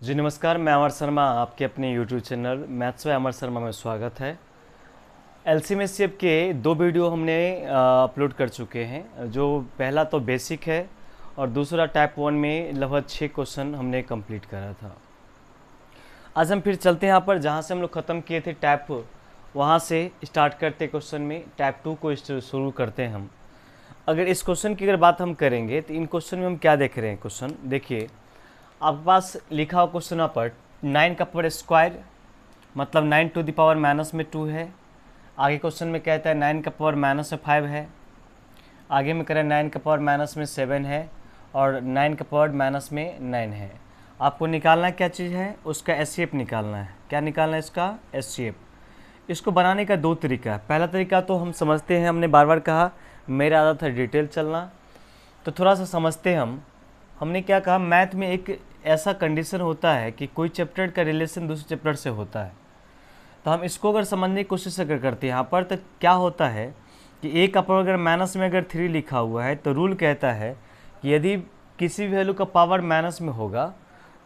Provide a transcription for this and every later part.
जी नमस्कार, मैं अमर शर्मा, आपके अपने यूट्यूब चैनल मैथ्स बाय अमर शर्मा में स्वागत है। एलसीएम एचसीएफ के दो वीडियो हमने अपलोड कर चुके हैं। जो पहला तो बेसिक है और दूसरा टाइप 1 में लगभग 6 क्वेश्चन हमने कंप्लीट करा था। आज हम फिर चलते हैं यहाँ पर जहाँ से हम लोग ख़त्म किए थे टाइप, वहाँ से स्टार्ट करते क्वेश्चन में टाइप 2 को शुरू करते हैं हम। अगर इस क्वेश्चन की अगर बात हम करेंगे तो इन क्वेश्चन में हम क्या देख रहे हैं। क्वेश्चन देखिए, आपके पास लिखा हुआ क्वेश्चन यहाँ पर 9 का पावर स्क्वायर मतलब 9 टू द पावर माइनस में 2 है। आगे क्वेश्चन में कहता है 9 का पावर माइनस में 5 है। आगे में कह रहा है 9 का पावर माइनस में 7 है और 9 का पावर माइनस में 9 है। आपको निकालना क्या चीज़ है, उसका एचसीएफ निकालना है। क्या निकालना है इसका एचसीएफ। इसको बनाने का दो तरीका है। पहला तरीका तो हम समझते हैं, हमने बार बार कहा मेरा आदत है डिटेल चलना, तो थोड़ा सा समझते हैं हम। हमने क्या कहा, मैथ में एक ऐसा कंडीशन होता है कि कोई चैप्टर का रिलेशन दूसरे चैप्टर से होता है। तो हम इसको अगर समझने की कोशिश अगर करते हैं यहाँ पर, तो क्या होता है कि ए का पावर अगर माइनस में अगर 3 लिखा हुआ है तो रूल कहता है कि यदि किसी भी वैल्यू का पावर माइनस में होगा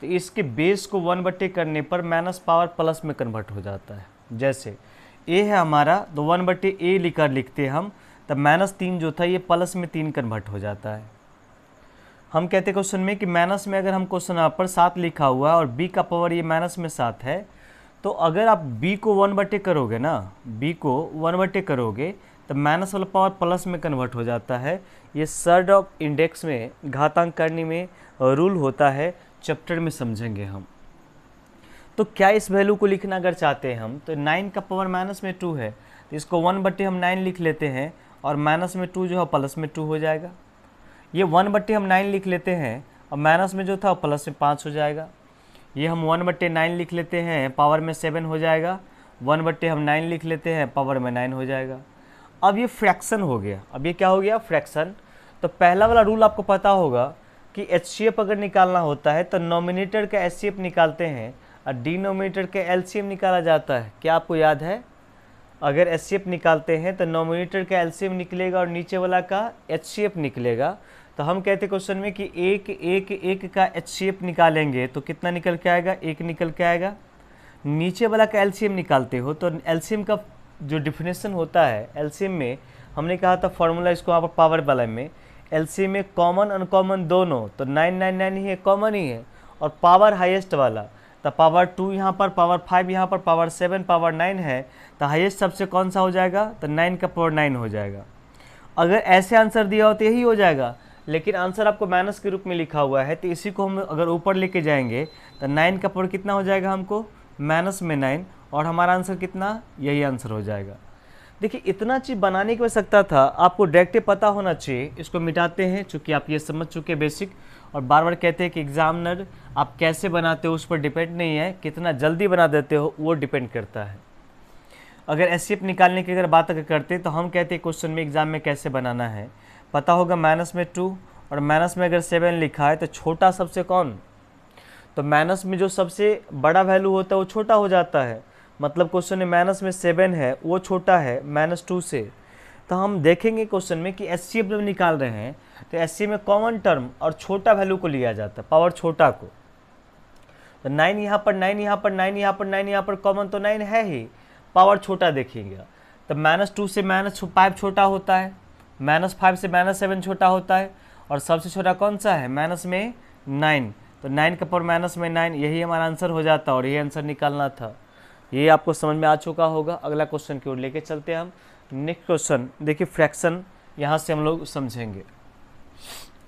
तो इसके बेस को 1/, करने पर माइनस पावर प्लस में कन्वर्ट हो जाता है। जैसे ए है हमारा तो 1/a लिखते हैं हम, तब -3 जो था ये प्लस में 3 कन्वर्ट हो जाता है। हम कहते हैं क्वेश्चन में कि माइनस में अगर हम क्वेश्चन यहाँ पर 7 लिखा हुआ है और b का पावर ये माइनस में 7 है, तो अगर आप b को 1/, करोगे ना, b को 1/, करोगे तो माइनस वाला पावर प्लस में कन्वर्ट हो जाता है। ये सर्ड ऑफ इंडेक्स में घातांक करने में रूल होता है, चैप्टर में समझेंगे हम। तो क्या इस वैल्यू को लिखना अगर चाहते हैं हम, तो 9 का पावर माइनस में 2 है तो इसको 1/, हम 9 लिख लेते हैं और माइनस में 2 जो है प्लस में 2 हो जाएगा। ये 1/, हम 9 लिख लेते हैं और माइनस में जो था प्लस में 5 हो जाएगा। ये हम 1/9 लिख लेते हैं, पावर में 7 हो जाएगा। 1/, हम 9 लिख लेते हैं, पावर में 9 हो जाएगा। अब ये फ्रैक्शन हो गया। अब ये क्या हो गया, फ्रैक्शन। तो पहला वाला रूल आपको पता होगा कि एचसीएफ अगर निकालना होता है तो नॉमिनेटर का एचसीएफ निकालते हैं और डिनोमिनेटर का एलसीएम निकाला जाता है। क्या आपको याद है? अगर एचसीएफ निकालते हैं तो नॉमिनेटर का एलसीएम निकलेगा और नीचे वाला का एचसीएफ निकलेगा। तो हम कहते हैं क्वेश्चन में कि एक का एचसीएफ निकालेंगे तो कितना निकल के आएगा, 1 निकल के आएगा। नीचे वाला का एलसीएम निकालते हो तो एलसीएम का जो डिफिनेशन होता है, एलसीएम में हमने कहा था फॉर्मूला, इसको यहाँ पर पावर वाला में एलसीएम में कॉमन अनकॉमन दोनों, तो 999 ही है, कॉमन ही है। और पावर हाईएस्ट वाला तो पावर 2 यहाँ पर, पावर 5 यहाँ पर, पावर 7, पावर 9 है, तो हाईएस्ट सबसे कौन सा हो जाएगा, तो 9 का पावर 9 हो जाएगा। अगर ऐसे आंसर दिया हो तो यही हो जाएगा, लेकिन आंसर आपको माइनस के रूप में लिखा हुआ है तो इसी को हम अगर ऊपर लेके जाएंगे तो 9 का पावर कितना हो जाएगा हमको, माइनस में 9, और हमारा आंसर कितना, यही आंसर हो जाएगा। देखिए इतना चीज़ बनाने की आवश्यकता था, आपको डायरेक्ट पता होना चाहिए। इसको मिटाते हैं चूँकि आप ये समझ चुके बेसिक, और बार बार कहते हैं कि एग्जामिनर आप कैसे बनाते हो उस पर डिपेंड नहीं है, कितना जल्दी बना देते हो वो डिपेंड करता है। अगर एचसीएफ निकालने की अगर बात अगर करते तो हम कहते हैं क्वेश्चन में एग्जाम में कैसे बनाना है, पता होगा माइनस में 2 और माइनस में अगर 7 लिखा है तो छोटा सबसे कौन, तो माइनस में जो सबसे बड़ा वैल्यू होता है वो छोटा हो जाता है। मतलब क्वेश्चन में माइनस में 7 है, वो छोटा है -2 से। तो हम देखेंगे क्वेश्चन में कि एचसीएफ जब निकाल रहे हैं तो एचसीएफ में कॉमन टर्म और छोटा वैल्यू को लिया जाता है, पावर छोटा को। तो 9 यहाँ पर, 9 यहाँ पर, 9 यहाँ पर, 9 यहाँ पर कॉमन तो 9 है ही, पावर छोटा देखेंगे। तो -2 से -5 छोटा होता है, -5 से -7 छोटा होता है, और सबसे छोटा कौन सा है, माइनस में 9। तो 9 का पावर माइनस में 9, यही हमारा आंसर हो जाता है और यही आंसर निकालना था। ये आपको समझ में आ चुका होगा। अगला क्वेश्चन की ओर लेके चलते हैं हम। नेक्स्ट क्वेश्चन देखिए, फ्रैक्शन, यहाँ से हम लोग समझेंगे।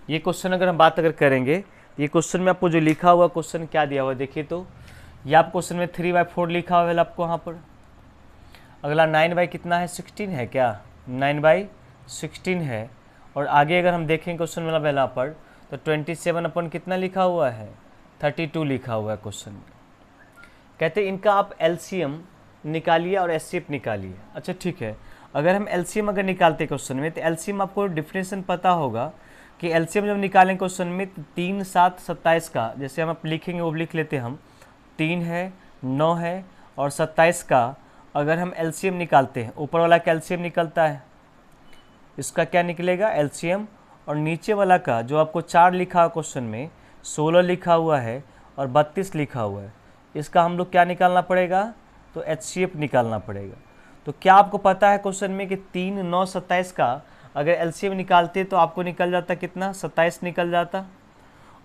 ये क्वेश्चन अगर हम बात अगर करेंगे, ये क्वेश्चन में आपको जो लिखा हुआ क्वेश्चन क्या दिया हुआ है देखिए, तो ये आप क्वेश्चन में 3/4 लिखा हुआ है आपको यहाँ पर। अगला 9 कितना है, 16 है क्या, 9/16 है। और आगे अगर हम देखें क्वेश्चन वाला पहला पर, तो 27 अपन कितना लिखा हुआ है, 32 लिखा हुआ है क्वेश्चन में। कहते हैं इनका आप एलसीएम निकालिए और एचसीएफ निकालिए। अच्छा ठीक है, अगर हम एलसीएम अगर निकालते क्वेश्चन में तो एलसीएम आपको डिफिनेशन पता होगा कि एलसीएम जब निकालें क्वेश्चन में तो 3, 7, 27 का, जैसे हम आप लिखेंगे वो लिख लेते हैं हम, 3 है, 9 है और 27 का अगर हम एलसीएम निकालते हैं, ऊपर वाला का एलसीएम निकलता है, इसका क्या निकलेगा, एलसीएम। और नीचे वाला का जो आपको 4 लिखा हुआ क्वेश्चन में, 16 लिखा हुआ है और 32 लिखा हुआ है, इसका हम लोग क्या निकालना पड़ेगा, तो HCF निकालना पड़ेगा। तो क्या आपको पता है क्वेश्चन में कि 3, 9, 27 का अगर एलसीएम निकालते तो आपको निकल जाता कितना, 27 निकल जाता,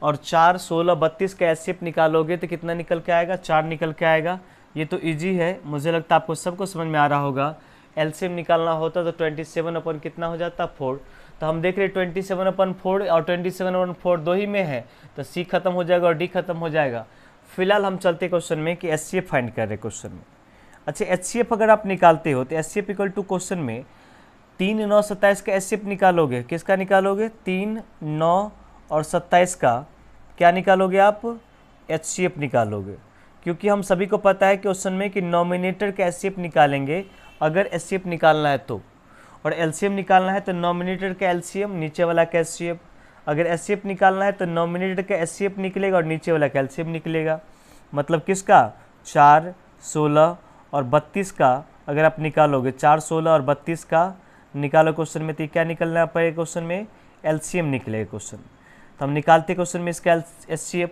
और 4, 16, 32 का एचसीएफ निकालोगे तो कितना निकल के आएगा, 4 निकल के आएगा। ये तो इजी है, मुझे लगता है आपको सबको समझ में आ रहा होगा। एलसीएम निकालना होता तो 27 अपन कितना हो जाता, 4। तो हम देख रहे 27/4 और 27/4 दो ही में है, तो सी खत्म हो जाएगा और डी खत्म हो जाएगा। फिलहाल हम चलते क्वेश्चन में कि एचसीएफ फाइंड कर रहे क्वेश्चन में। अच्छा, एचसीएफ अगर आप निकालते हो तो एचसीएफ इक्वल टू क्वेश्चन में 3, 9, 27 का एचसीएफ निकालोगे, किसका निकालोगे, 3, 9 और 27 का क्या निकालोगे आप, एचसीएफ निकालोगे। क्योंकि हम सभी को पता है कि क्वेश्चन में कि नॉमिनेटर का एचसीएफ निकालेंगे अगर एचसीएफ निकालना है तो, और एलसीएम निकालना है तो नॉमिनेटर का एलसीएम, नीचे वाला का एचसीएफ। अगर एचसीएफ निकालना है तो नॉमिनेटर का एचसीएफ निकलेगा और नीचे वाला का एलसीएम निकलेगा। मतलब किसका, 4, 16 और 32 का अगर आप निकालोगे, 4, 16 और 32 का निकालो क्वेश्चन में, तो क्या निकलना पड़ेगा क्वेश्चन में, एलसीएम निकलेगा क्वेश्चन। तो हम निकालते क्वेश्चन में इसका एचसीएफ।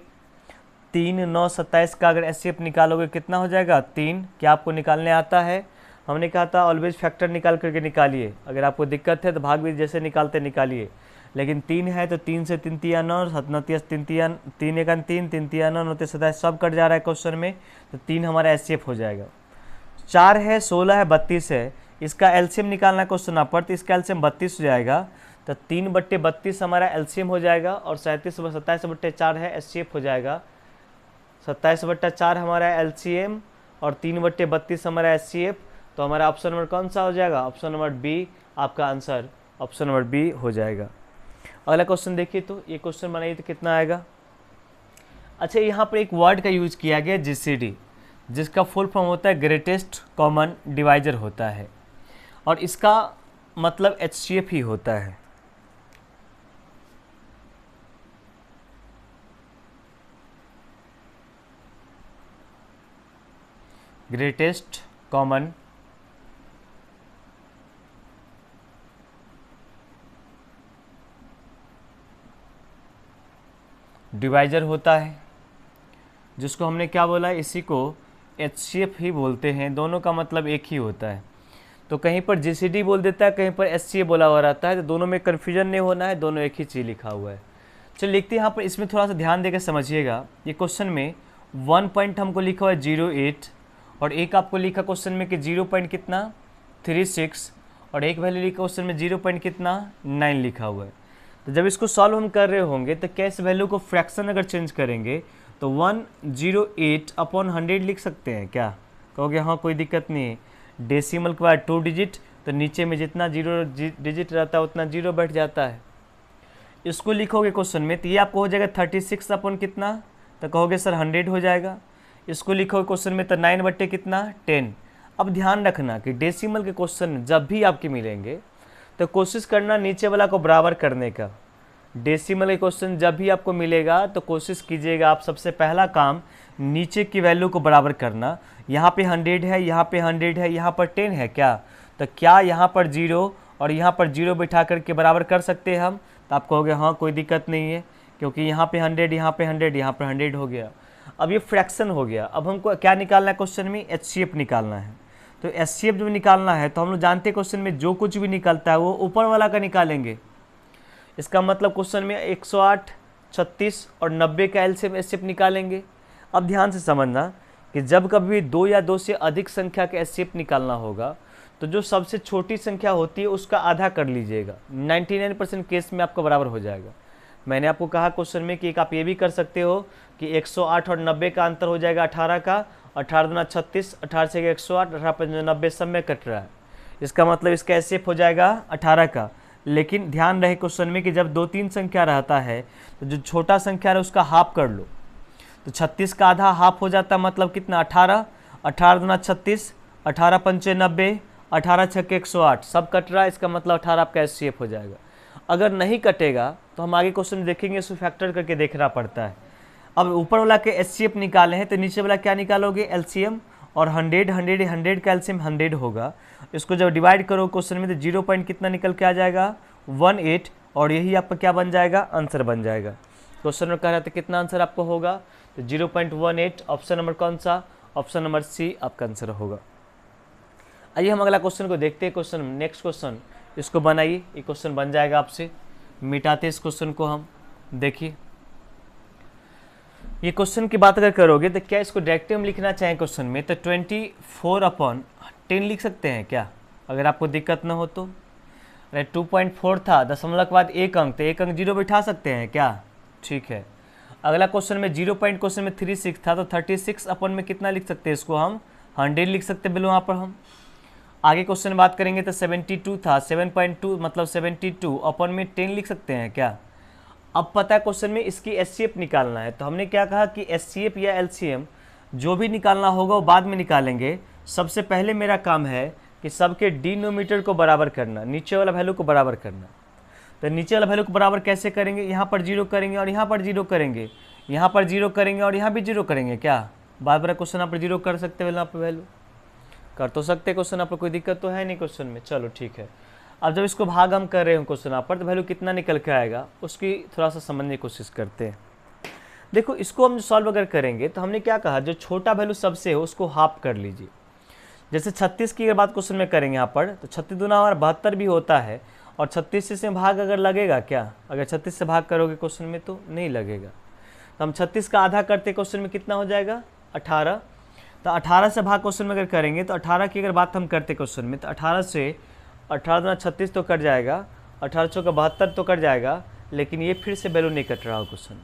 3, 9, 27 का अगर एचसीएफ निकालोगे कितना हो जाएगा, 3। क्या आपको निकालने आता है, हमने कहा था ऑलवेज फैक्टर निकाल करके निकालिए, अगर आपको दिक्कत है तो भाग भी जैसे निकालते निकालिए। लेकिन 3 है तो 3 से 3 तिया 9, 7 9 3 3 3 1 3 3 तिया 9 9 27 सब कट जा रहा है क्वेश्चन में, तो 3 हमारा एचसीएफ हो जाएगा। 4 है, 16 है, 32 है, इसका एलसीएम निकालना क्वेश्चन पर, तो इसका एलसीएम 32 हो जाएगा। तो 3/32 हमारा एलसीएम हो जाएगा, और 27/4 है एचसीएफ हो जाएगा। 27/4 हमारा एलसीएम और 3/32 हमारा एचसीएफ। तो हमारा ऑप्शन नंबर कौन सा हो जाएगा, ऑप्शन नंबर बी आपका आंसर, ऑप्शन नंबर बी हो जाएगा। अगला क्वेश्चन देखिए, तो ये क्वेश्चन बनाइए तो कितना आएगा। अच्छा, यहाँ पर एक वर्ड का यूज किया गया जीसीडी, जिसका फुल फॉर्म होता है ग्रेटेस्ट कॉमन डिवाइजर होता है, और इसका मतलब एचसीएफ ही होता है। ग्रेटेस्ट कॉमन डिवाइजर होता है, जिसको हमने क्या बोला, इसी को एचसीएफ ही बोलते हैं। दोनों का मतलब एक ही होता है। तो कहीं पर जीसीडी बोल देता है, कहीं पर एचसीएफ बोला हुआ रहता है, तो दोनों में कन्फ्यूजन नहीं होना है, दोनों एक ही चीज़ लिखा हुआ है। चलिए लिखते हैं यहाँ पर, इसमें थोड़ा सा ध्यान देकर समझिएगा। ये क्वेश्चन में 1 पॉइंट हमको लिखा हुआ है 08, और एक आपको लिखा क्वेश्चन में कि 0 पॉइंट कितना 36, और एक वैल्यू लिखा क्वेश्चन में 0 पॉइंट कितना 9 लिखा हुआ है। तो जब इसको सॉल्व हम कर रहे होंगे तो क्या इस वैल्यू को फ्रैक्शन अगर चेंज करेंगे तो 108/100 लिख सकते हैं क्या, कहोगे हाँ कोई दिक्कत नहीं है। डेसिमल के बाद 2 डिजिट, तो नीचे में जितना 0 डिजिट रहता है उतना 0 बैठ जाता है। इसको लिखोगे क्वेश्चन में तो ये आपको हो जाएगा 36 अपन कितना, तो कहोगे सर 100 हो जाएगा। इसको लिखोगे क्वेश्चन में तो 9 कितना 10। अब ध्यान रखना कि डेसिमल के क्वेश्चन जब भी आपके मिलेंगे तो कोशिश करना नीचे वाला को बराबर करने का। डेसिमल के क्वेश्चन जब भी आपको मिलेगा तो कोशिश कीजिएगा आप सबसे पहला काम नीचे की वैल्यू को बराबर करना। यहाँ पे 100 है, यहाँ पे 100 है, यहाँ पर 10 है क्या, तो क्या यहाँ पर 0 और यहाँ पर 0 बिठा करके बराबर कर सकते हैं हम, तो आप कहोगे हाँ कोई दिक्कत नहीं है, क्योंकि यहाँ पे 100, यहाँ पे 100, यहाँ पर 100 हो गया। अब ये फ्रैक्शन हो गया। अब हमको क्या निकालना है क्वेश्चन में, एचसीएफ निकालना है। तो एचसीएफ जब निकालना है तो हम लोग जानते हैं क्वेश्चन में जो कुछ भी निकलता है वो ऊपर वाला का निकालेंगे। इसका मतलब क्वेश्चन में 108, 36 और 90 का एलसीएम एचसीएफ निकालेंगे। अब ध्यान से समझना कि जब कभी 2 या 2 से अधिक संख्या का एचसीएफ निकालना होगा तो जो सबसे छोटी संख्या होती है उसका आधा कर लीजिएगा। 99% केस में आपका बराबर हो जाएगा। मैंने आपको कहा क्वेश्चन में कि एक आप ये भी कर सकते हो कि 108 और 90 का अंतर हो जाएगा 18 का, 18 दूना 36, 18 से 108, 18 5 90 सब में कट रहा है। इसका मतलब इसका एचसीएफ हो जाएगा 18 का। लेकिन ध्यान रहे क्वेश्चन में कि जब 2-3 संख्या रहता है तो जो छोटा संख्या है उसका हाफ कर लो, तो 36 का आधा हाफ हो जाता, मतलब कितना 18, 18 दूना 36, 18 5 90, 18 6 108 सब कट रहा है। इसका मतलब 18 आपका एचसीएफ हो जाएगा। अगर नहीं कटेगा तो हम आगे क्वेश्चन देखेंगे, इसको फैक्टर करके देखना पड़ता है। अब ऊपर वाला के एचसीएफ निकाले हैं तो नीचे वाला क्या निकालोगे, एलसीएम, और 100 का एलसीएम 100 होगा। इसको जब डिवाइड करो क्वेश्चन में तो 0 पॉइंट कितना निकल के आ जाएगा 18, और यही आपका क्या बन जाएगा, आंसर बन जाएगा। क्वेश्चन में कह रहा था कितना आंसर आपको होगा, तो 0.18 ऑप्शन नंबर कौन सा, ऑप्शन नंबर सी आपका आंसर होगा। आइए हम अगला क्वेश्चन को देखते हैं। क्वेश्चन नेक्स्ट क्वेश्चन, इसको बनाइए, ये क्वेश्चन बन जाएगा आपसे। मिटाते इस क्वेश्चन को हम। देखिए ये क्वेश्चन की बात अगर करोगे तो क्या इसको डायरेक्टली हम लिखना चाहें क्वेश्चन में तो 24/10 लिख सकते हैं क्या, अगर आपको दिक्कत ना हो तो। अरे 2.4 था, दशमलव के बाद एक अंक, तो एक अंक जीरो बिठा सकते हैं क्या, ठीक है। अगला क्वेश्चन में 0 पॉइंट क्वेश्चन में 36 था, तो 36 अपन में कितना लिख सकते हैं, इसको हम 100 लिख सकते हैं बिलो वहाँ पर हम। आगे क्वेश्चन बात करेंगे तो 72 था, 7.2 मतलब 72 अपन में 10 लिख सकते हैं क्या। अब पता है क्वेश्चन में इसकी एचसीएफ निकालना है, तो हमने क्या कहा कि एचसीएफ या एलसीएम जो भी निकालना होगा वो बाद में निकालेंगे। सबसे पहले मेरा काम है कि सबके डिनोमीटर को बराबर करना, नीचे वाला वैल्यू को बराबर करना। तो नीचे वाला वैल्यू को बराबर कैसे करेंगे, यहाँ पर जीरो करेंगे और यहाँ पर जीरो करेंगे, यहाँ पर जीरो करेंगे और यहाँ भी जीरो करेंगे क्या। बार बार क्वेश्चन आप जीरो कर सकते हैं, यहाँ पर वैल्यू कर तो सकते क्वेश्चन, आप कोई दिक्कत तो है नहीं क्वेश्चन में, चलो ठीक है। अब जब इसको भाग हम कर रहे हैं क्वेश्चन आप पर, तो वैल्यू कितना निकल के आएगा उसकी थोड़ा सा समझने की कोशिश करते हैं। देखो इसको हम सॉल्व अगर करेंगे तो हमने क्या कहा, जो छोटा वैल्यू सबसे हो उसको हाफ कर लीजिए। जैसे 36 की अगर बात क्वेश्चन में करेंगे यहाँ पर, तो 36 दूना हमारा 72 भी होता है, और 36 से भाग अगर लगेगा क्या, अगर 36 से भाग करोगे क्वेश्चन में तो नहीं लगेगा। तो हम 36 का आधा करते क्वेश्चन में कितना हो जाएगा, 18। तो 18 से भाग क्वेश्चन में अगर करेंगे तो 18 की अगर बात हम करते क्वेश्चन में, तो 18 से 18 दूना 36 तो कट जाएगा, 18 चौका 72 तो कट जाएगा, लेकिन ये फिर से वैल्यू नहीं कट रहा हो क्वेश्चन।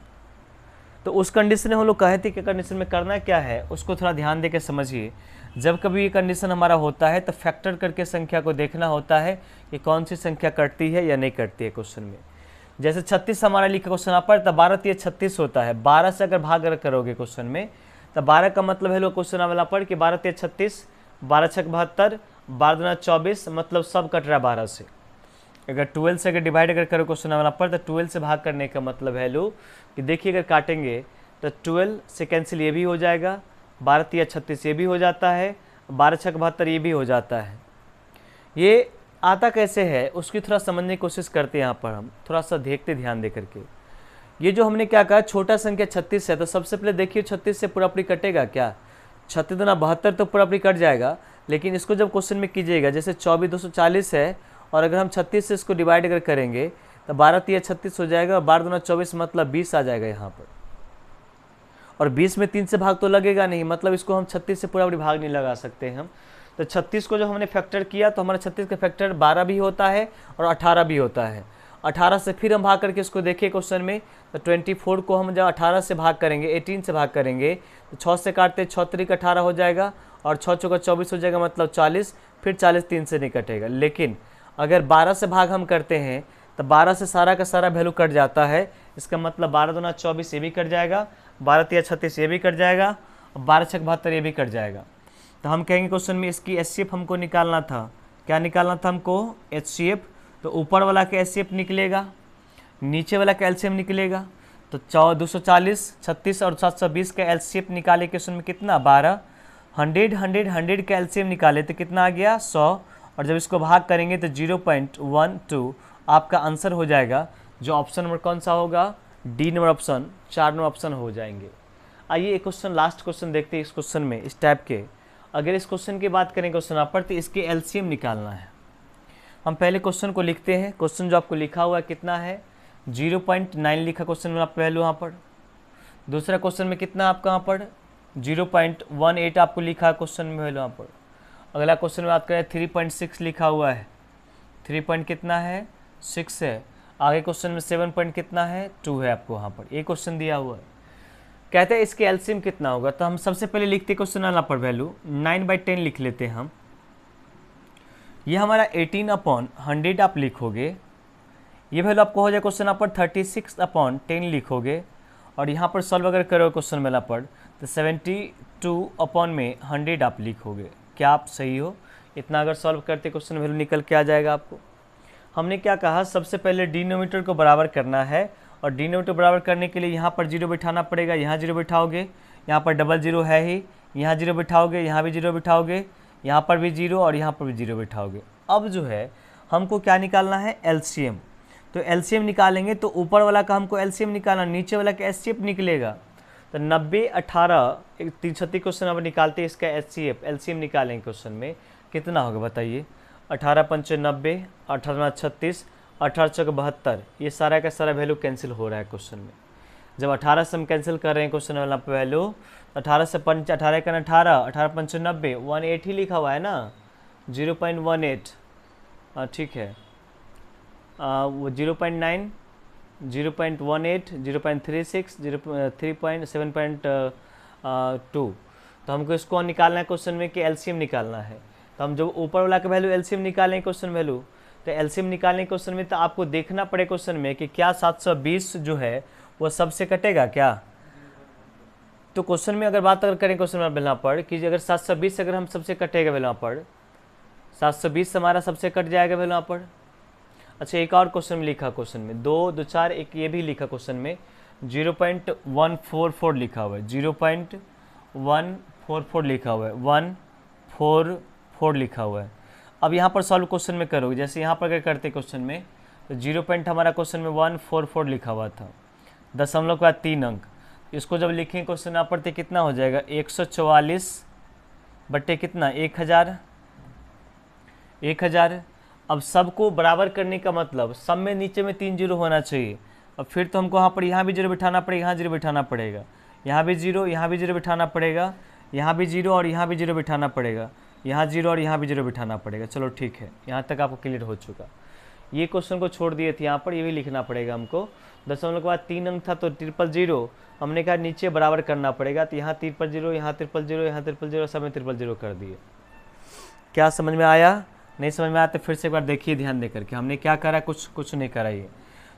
तो उस कंडीशन में हम लोग कहे थे कि कंडीशन में करना क्या है उसको थोड़ा ध्यान दे के समझिए। जब कभी ये कंडीशन हमारा होता है तो फैक्टर करके संख्या को देखना होता है कि कौन सी संख्या कटती है या नहीं कटती है क्वेश्चन में। जैसे 36 हमारा लिखा क्वेश्चन यहाँ पर, तो 12 3 36 होता है। 12 से अगर भाग अगर करोगे क्वेश्चन में, तो 12 का मतलब है लो क्वेश्चन वाला पर कि 12 3 36, 12 6 72, 12 दूना 24, मतलब सब कट रहा है 12 से। अगर 12 से अगर डिवाइड अगर करो क्वेश्चन वाला पर, तो 12 से भाग करने का मतलब है लो कि देखिए अगर काटेंगे तो 12 से कैंसिल ये भी हो जाएगा, 12 3 36 ये भी हो जाता है, 12 6 72 ये भी हो जाता है। ये आता कैसे है उसकी थोड़ा समझने की कोशिश करते हैं यहाँ पर हम, थोड़ा सा देखते ध्यान दे करके। ये जो हमने क्या कहा छोटा संख्या 36 है, तो सबसे पहले देखिए 36 से पूरा कटेगा क्या, 36 दूना 72 तो पूरा कट जाएगा। लेकिन इसको जब क्वेश्चन में कीजिएगा, जैसे 24 240 है, और अगर हम 36 से इसको डिवाइड अगर करेंगे तो 12 3 36 हो जाएगा, और 12 दूना 24 मतलब 20 आ जाएगा यहाँ पर। और 20 में 3 से भाग तो लगेगा नहीं, मतलब इसको हम 36 से पूरा भाग नहीं लगा सकते हम। तो 36 को जब हमने फैक्टर किया तो हमारा 36 का फैक्टर 12 भी होता है और 18 भी होता है। 18 से फिर हम भाग करके इसको देखिए क्वेश्चन में, तो 24 को हम जब 18 से भाग करेंगे, 18 से भाग करेंगे, तो 6 से काटते 6 3 18 हो जाएगा, और 6 चौका 24 हो जाएगा, मतलब 40, फिर 40 3 से नहीं कटेगा। लेकिन अगर 12 से भाग हम करते हैं तो 12 से सारा का सारा वैल्यू कट जाता है। इसका मतलब 12 दूना 24 ये भी कट जाएगा, 12 3 36 ये भी कट जाएगा, और 12 6 72 ये भी कट जाएगा। तो हम कहेंगे क्वेश्चन में इसकी एचसीएफ हमको निकालना था, क्या निकालना था हमको, एचसीएफ। तो ऊपर वाला का एचसीएफ निकलेगा, नीचे वाला का एलसीएम निकलेगा। तो 240 36 और 720 का एलसीएफ निकाले क्वेश्चन में कितना, 12। 100 का एलसीएम निकाले तो कितना आ गया, 100। और जब इसको भाग करेंगे तो 0.12 आपका आंसर हो जाएगा, जो ऑप्शन नंबर कौन सा होगा, D number option, 4 number option हो जाएंगे। आइए एक क्वेश्चन लास्ट क्वेश्चन देखते हैं इस क्वेश्चन में, इस टाइप के। अगर इस क्वेश्चन की बात करें क्वेश्चन आप पर, तो इसके एलसीएम निकालना है। हम पहले क्वेश्चन को लिखते हैं। क्वेश्चन जो आपको लिखा हुआ है कितना है, 0.9 लिखा क्वेश्चन में आप वैल्यू यहाँ पर। दूसरा क्वेश्चन में कितना आपका यहाँ पर 0.18 आपको लिखा है क्वेश्चन में वैल्यू यहाँ पर। अगला क्वेश्चन में बात करें 3.6 लिखा हुआ है, 3 पॉइंट कितना है, 6 है। आगे क्वेश्चन में 7 पॉइंट कितना है, 2 है आपको यहाँ पर। ये क्वेश्चन दिया हुआ है, कहते हैं इसके एलसीएम कितना होगा। तो हम सबसे पहले लिखते क्वेश्चन वाला पर वैल्यू 9/10 लिख लेते हैं हम। ये हमारा 18/100 आप लिखोगे, ये वैल्यू आपको हो जाए क्वेश्चन यहाँ पर 36/10 लिखोगे, और यहाँ पर सॉल्व अगर करो क्वेश्चन वाला पर तो 72/100 आप लिखोगे। क्या आप सही हो, इतना अगर सॉल्व करते क्वेश्चन वैल्यू निकल के आ जाएगा आपको। हमने क्या कहा, सबसे पहले डिनोमीटर को बराबर करना है, और डिनोमीटर बराबर करने के लिए यहाँ पर 0 बिठाना पड़ेगा। यहाँ 0 बिठाओगे, यहाँ पर डबल 0 है ही, यहाँ 0 बिठाओगे, यहाँ भी 0 बिठाओगे, यहाँ पर भी 0 और यहाँ पर भी 0 बिठाओगे। अब जो है हमको क्या निकालना है, एलसीएम। तो एलसीएम निकालेंगे तो ऊपर वाला का हमको एलसीएम निकालना, नीचे वाला का एचसीएफ निकलेगा। तो 90 18 36 क्वेश्चन अब निकालते हैं इसका HCF LCM निकालेंगे क्वेश्चन में कितना होगा बताइए। 18 पंचे 90, 18 36, 18 चौक 72, ये सारा का सारा वैल्यू कैंसिल हो रहा है क्वेश्चन में। जब 18 से हम कैंसिल कर रहे हैं क्वेश्चन वाला वैल्यू, 18 से 18 का 18, 18 पंचे 90, 18 ही लिखा हुआ है ना, 0.18, ठीक है। वो 0.9, 0.18, 0.36, 3.7.2। तो हमको इसको निकालना है क्वेश्चन में कि एलसीएम निकालना है। तो हम जब ऊपर वाला का वैल्यू एलसीएम निकालें क्वेश्चन वैल्यू, तो एलसीएम निकालने क्वेश्चन में तो आपको देखना पड़े क्वेश्चन में कि क्या 720 जो है वो सबसे कटेगा क्या। तो क्वेश्चन में अगर बात अगर करें क्वेश्चन में बेलना पर कि अगर 720 अगर हम सबसे कटेगा बेलना पर, 720 हमारा सबसे कट जाएगा बेलना पर। अच्छा एक और क्वेश्चन में लिखा, क्वेश्चन में 2 2 4 एक ये भी लिखा क्वेश्चन में 0.144 लिखा हुआ है, 0.144 लिखा हुआ है, 144 लिखा हुआ है। अब यहाँ पर सॉल्व क्वेश्चन में करोगे, जैसे यहाँ पर अगर करते क्वेश्चन में तो 0 पॉइंट हमारा क्वेश्चन में 144 लिखा हुआ था, दशमलव के बाद 3 अंक। इसको जब लिखें क्वेश्चन यहाँ पर कितना हो जाएगा 144 बट्टे कितना 1000। अब सबको बराबर करने का मतलब सब में नीचे में 3 जीरो होना चाहिए। अब फिर तो हमको यहाँ भी जीरो बिठाना पड़ेगा, यहाँ जीरो बिठाना पड़ेगा, यहाँ भी जीरो, यहाँ भी जीरो बिठाना पड़ेगा, यहाँ भी जीरो और यहाँ भी जीरो बिठाना पड़ेगा, यहाँ जीरो और यहाँ भी जीरो बिठाना पड़ेगा। चलो ठीक है, यहाँ तक आपको क्लियर हो चुका। ये क्वेश्चन को छोड़ दिए थे यहाँ पर, ये भी लिखना पड़ेगा हमको। दशमलव के बाद 3 अंक था तो 000, हमने कहा नीचे बराबर करना पड़ेगा, तो यहाँ 000, यहाँ 000, यहाँ 000, सब में 000 कर दिए। क्या समझ में आया? नहीं समझ में आया तो फिर से एक बार देखिए ध्यान दे करके हमने क्या करा, कुछ नहीं करा। ये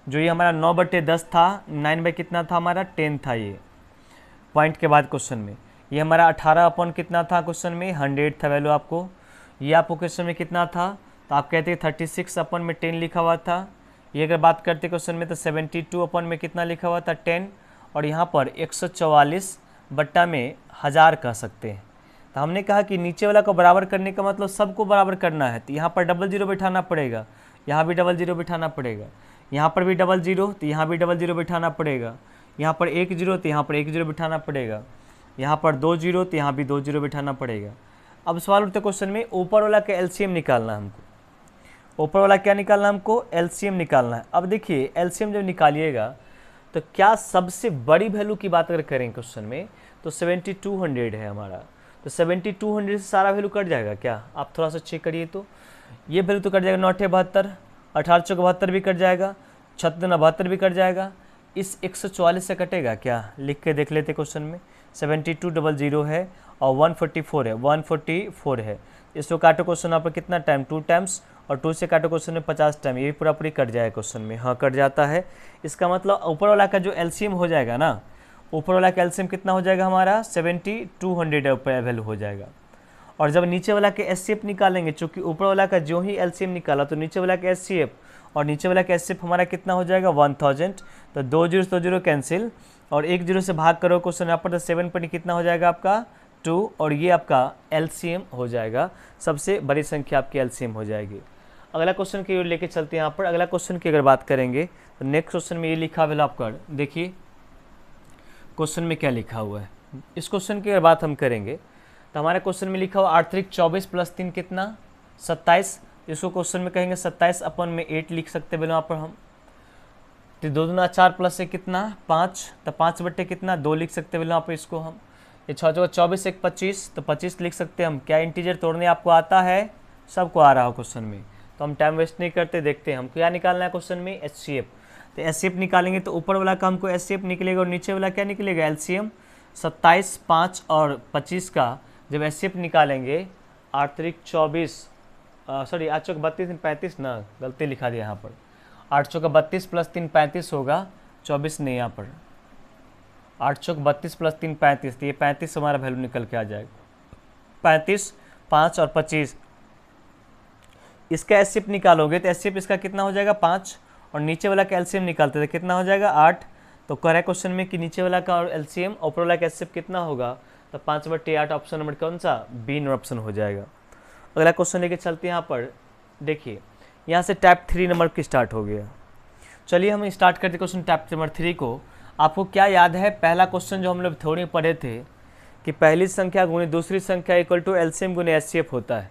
जो ये हमारा 9/10 था, 9 कितना था हमारा 10 था, ये पॉइंट के बाद क्वेश्चन में। ये हमारा 18 अपॉन कितना था क्वेश्चन में 100 था वैल्यू आपको। ये आपको क्वेश्चन में कितना था, तो आप कहते हैं 36 अपॉन में 10 लिखा हुआ था। ये अगर बात करते क्वेश्चन में तो 72 अपॉन में कितना लिखा हुआ था 10, और यहाँ पर 144 बट्टा में 1000 कह सकते हैं। तो हमने कहा कि नीचे वाला को बराबर करने का मतलब सबको बराबर करना है, तो यहाँ पर 00 बिठाना पड़ेगा, यहाँ भी 00 बिठाना पड़ेगा, यहाँ पर भी 00 तो यहाँ भी 00 बिठाना पड़ेगा, यहाँ पर 10 तो यहाँ पर 10 बिठाना पड़ेगा, यहाँ पर 20 तो यहाँ भी 20 बिठाना पड़ेगा। अब सवाल उठते क्वेश्चन में ऊपर वाला का एलसीएम निकालना है हमको। ऊपर वाला क्या निकालना है हमको? एलसीएम निकालना है। अब देखिए एलसीएम जब निकालिएगा तो क्या सबसे बड़ी वैल्यू की बात अगर करें क्वेश्चन में तो 7200 है हमारा, तो 7200 से सारा वैल्यू कट जाएगा क्या? आप थोड़ा सा चेक करिए तो ये वैल्यू तो कट जाएगा, 9 72, 18 चौक 72 भी कट जाएगा, 36 72 भी कट जाएगा। इस 144 से कटेगा क्या? लिख के देख लेते क्वेश्चन में। 7200 है और 144 है, 144 है। इसको काटो क्वेश्चन यहाँ पर कितना टाइम 2 टाइम्स, और 2 से काटो क्वेश्चन में 50 टाइम, ये पूरा पूरी कट जाएगा क्वेश्चन में। हाँ कट जाता है। इसका मतलब ऊपर वाला का जो एलसीएम हो जाएगा ना, ऊपर वाला का एलसीएम कितना हो जाएगा हमारा 7200 वैल्यू हो जाएगा। और जब नीचे वाला के एचसीएफ निकालेंगे, चूँकि ऊपर वाला का जो ही एलसीएम निकाला तो नीचे वाला का एचसीएफ, और नीचे वाला का एचसीएफ हमारा कितना हो जाएगा 1000। तो 2 0 कैंसिल, और 1 0 से भाग करो क्वेश्चन यहाँ पर, तो 7 पर कितना हो जाएगा आपका 2, और ये आपका एलसीएम हो जाएगा। सबसे बड़ी संख्या आपकी एलसीएम हो जाएगी। अगला क्वेश्चन की ओर लेके चलते हैं। यहाँ पर अगला क्वेश्चन की अगर बात करेंगे तो नेक्स्ट क्वेश्चन में ये लिखा हुआ आप कर देखिए क्वेश्चन में क्या लिखा हुआ है। इस क्वेश्चन की अगर बात हम करेंगे तो हमारे क्वेश्चन में लिखा हुआ 8 3 24 प्लस 3 कितना 27। इसको क्वेश्चन में कहेंगे 27 अपन में 8 लिख सकते हैं यहाँ पर हम। तो 2 दूना 4 प्लस से कितना 5, तो 5 बट्टे कितना 2 लिख सकते हैं यहाँ पर इसको हम। ये 6 चौका 24 1 25, तो 25 लिख सकते हैं हम। क्या इंटीजर तोड़ने आपको आता है? सबको आ रहा हो क्वेश्चन में, तो हम टाइम वेस्ट नहीं करते, देखते हैं हम क्या निकालना है क्वेश्चन में एचसीएफ। तो एचसीएफ निकालेंगे तो ऊपर वाला का हमको एचसीएफ निकलेगा और नीचे वाला क्या निकलेगा एलसीएम। 27 5 और 25 का जब एचसीएफ निकालेंगे 8 3 24 सॉरी 8 चौक 32 35 ना, गलती लिखा दिया यहाँ पर। 8 चौक 32 प्लस 3 35 होगा, 24 नहीं यहाँ पर। 8 चौक 32 प्लस 3 35, तो ये 35 हमारा वैल्यू निकल के आ जाएगा। 35 5 और 25 इसका एचसीएफ निकालोगे तो एचसीएफ इसका कितना हो जाएगा 5, और नीचे वाला का एलसीएम निकालते थे कितना हो जाएगा 8। तो कह रहा है क्वेश्चन में कि नीचे वाला का और एलसीएम ऊपर वाला का एचसीएफ कितना होगा, तो 5/8 ऑप्शन नंबर कौन सा बी ऑप्शन हो जाएगा। अगला क्वेश्चन लेके चलते हैं। यहाँ पर देखिए यहाँ से टाइप 3 नंबर की स्टार्ट हो गया। चलिए हम स्टार्ट करते क्वेश्चन टाइप नंबर 3 को। आपको क्या याद है, पहला क्वेश्चन जो हम लोग थोड़ी पढ़े थे कि पहली संख्या गुणे दूसरी संख्या इक्वल टू एलसीएम गुणे एचसीएफ होता है।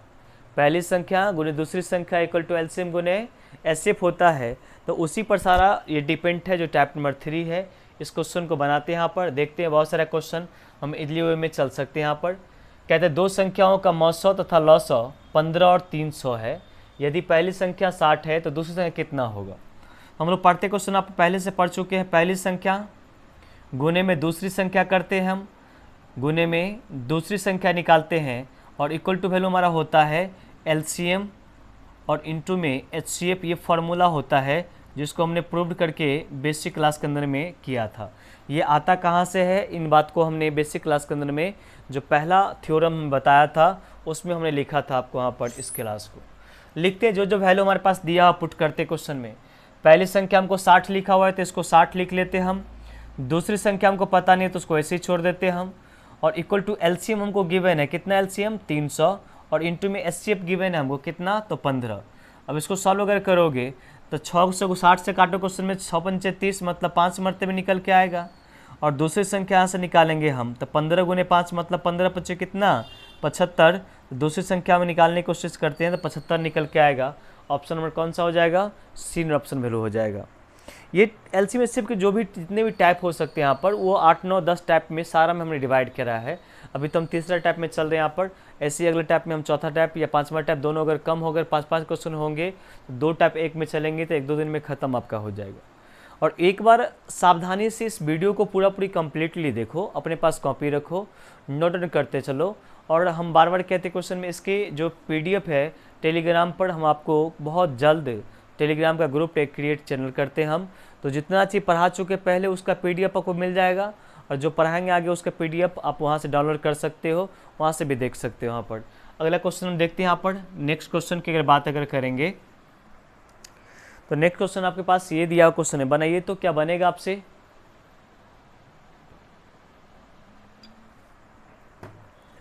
पहली संख्या गुणे दूसरी संख्या इक्वल टू एलसीएम गुणे एचसीएफ होता है। तो उसी पर सारा ये डिपेंड है जो टाइप नंबर 3 है। इस क्वेश्चन को बनाते हैं, यहाँ पर देखते हैं बहुत सारे क्वेश्चन हम इजली वे में चल सकते हैं। यहाँ पर कहते हैं दो संख्याओं का मौसौ तथा लौसौ 15 और 300 है। यदि पहली संख्या 60 है तो दूसरी संख्या कितना होगा। हम लोग पढ़ते क्वेश्चन आप पहले से पढ़ चुके हैं। पहली संख्या गुने में दूसरी संख्या करते हैं, हम गुने में दूसरी संख्या निकालते हैं और इक्वल टू वैल्यू हमारा होता है एलसीएम और इनटू में एचसीएफ। ये फार्मूला होता है जिसको हमने प्रूव करके बेसिक क्लास के अंदर में किया था। ये आता कहाँ से है, इन बात को हमने बेसिक क्लास के अंदर में जो पहला थ्योरम बताया था उसमें हमने लिखा था। आपको वहाँ पर इस क्लास को लिखते जो जो वैल्यू हमारे पास दिया पुट करते क्वेश्चन में। पहली संख्या हमको 60 लिखा हुआ है तो इसको 60 लिख लेते हम। दूसरी संख्या हमको पता नहीं है तो उसको ऐसे ही छोड़ देते हम। और इक्वल टू एलसीएम हमको गिवन है, कितना एलसीएम 300 और इनटू में एचसीएफ गिवन है हमको कितना, तो 15। अब इसको सॉल्व अगर करोगे तो 60 से काटो क्वेश्चन में 6 पंचे 30 मतलब 5 मरते में निकल के आएगा। और दूसरी संख्या यहाँ से निकालेंगे हम तो 15 गुने 5 मतलब 15 पच्चे कितना 75। दूसरी संख्या में निकालने की कोशिश करते हैं तो 75 निकल के आएगा। ऑप्शन नंबर कौन सा हो जाएगा, सी ऑप्शन वैल्यू हो जाएगा। ये एलसीएम एचसीएफ के जो भी जितने भी टाइप हो सकते हैं यहाँ पर वो 8 9 10 टाइप में सारा में हमने डिवाइड करा है। अभी तो हम तीसरा टाइप में चल रहे हैं यहाँ पर। ऐसे ही अगले टाइप में हम चौथा टाइप या पांचवा टाइप दोनों अगर कम हो गए 5-5 क्वेश्चन होंगे तो 2 टाइप एक में चलेंगे तो 1-2 दिन में ख़त्म आपका हो जाएगा। और एक बार सावधानी से इस वीडियो को पूरी कंप्लीटली देखो, अपने पास कॉपी रखो, नोट डाउन करते चलो। और हम बार बार कहते क्वेश्चन में इसके जो पीडीएफ है टेलीग्राम पर हम आपको बहुत जल्द टेलीग्राम का ग्रुप क्रिएट चैनल करते हैं हम। तो जितना चीज़ पढ़ा चुके पहले उसका पीडीएफ आपको मिल जाएगा और जो पढ़ाएंगे आगे उसका पीडीएफ आप वहाँ से डाउनलोड कर सकते हो, वहाँ से भी देख सकते हो। वहाँ पर अगला क्वेश्चन हम देखते हैं। यहाँ पर नेक्स्ट क्वेश्चन की अगर बात करेंगे तो नेक्स्ट क्वेश्चन आपके पास ये दिया हुआ क्वेश्चन है, बनाइए तो क्या बनेगा आपसे।